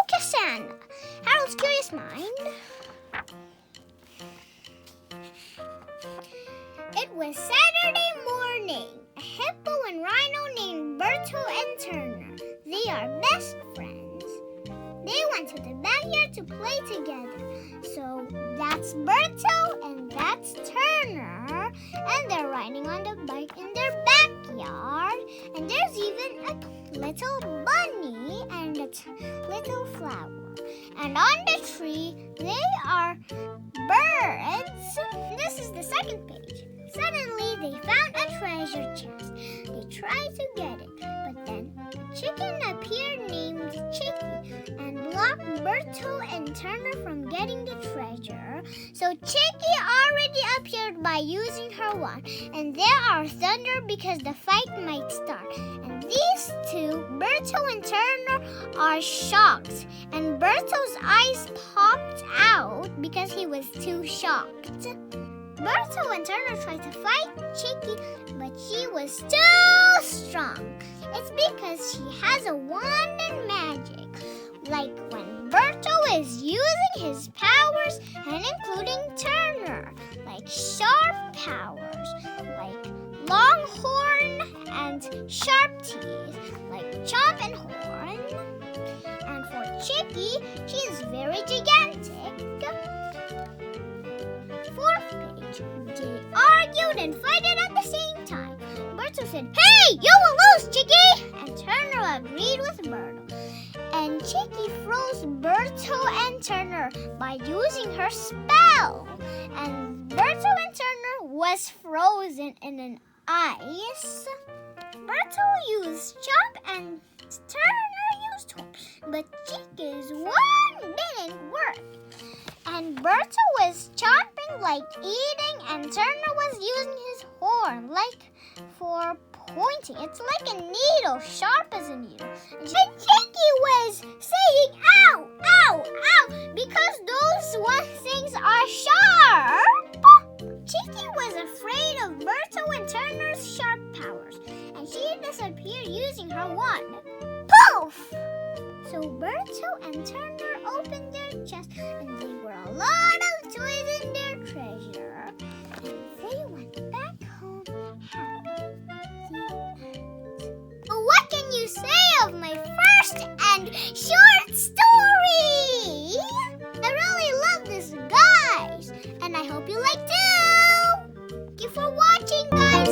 Cassandra, Harold's Curious Mind. It was Saturday morning. A hippo and rhino named Berto and Turner. They are best friends. They went to the backyard to play together. So that's Berto and that's Turner. And they're riding on the bike in their backyard. And there's even a little bunny and a little flower. And on the tree, they are birds. This is the second page. Suddenly, they found a treasure chest. They tried to get it, but then a chicken appeared named Chicky and blocked Berto and Turner from getting the treasure. So Chicky already appeared by using her wand, and there are thunder because the fight might start. And these two, Berto and Turner, are shocked, and Berto's eyes popped out because he was too shocked. Berto and Turner tried to fight Chicky, but she was too strong. It's because she has a wand and magic. Like when Berto is using his powers, and including Turner, like sharp powers, like long horn and sharp teeth, like chomp and horn. And for Chicky, she is very gigantic. Fourth page. They argued and fought at the same time. Berto said, "Hey, you will lose, Chicky!" And Turner agreed with Berto. And Chicky froze Berto and Turner by using her spell. And Berto and Turner was frozen in an ice. Berto used chop and Turner used horn. But Chicky's wand didn't work. And Berto was chopping like eating, and Turner was using his horn like for pointing. It's like a needle, sharp as a needle. And Chicky was saying, "Ow, ow, ow," because those things are sharp. Chicky was afraid of Berto and Turner's sharp powers, and she disappeared using her wand. Poof! So Berto and Turner opened their chest, and there were a lot of toys in their treasure. And they went back home happy. But what can you say of my first and short story? I really love this, guys, and I hope you like too. Thank you for watching, guys.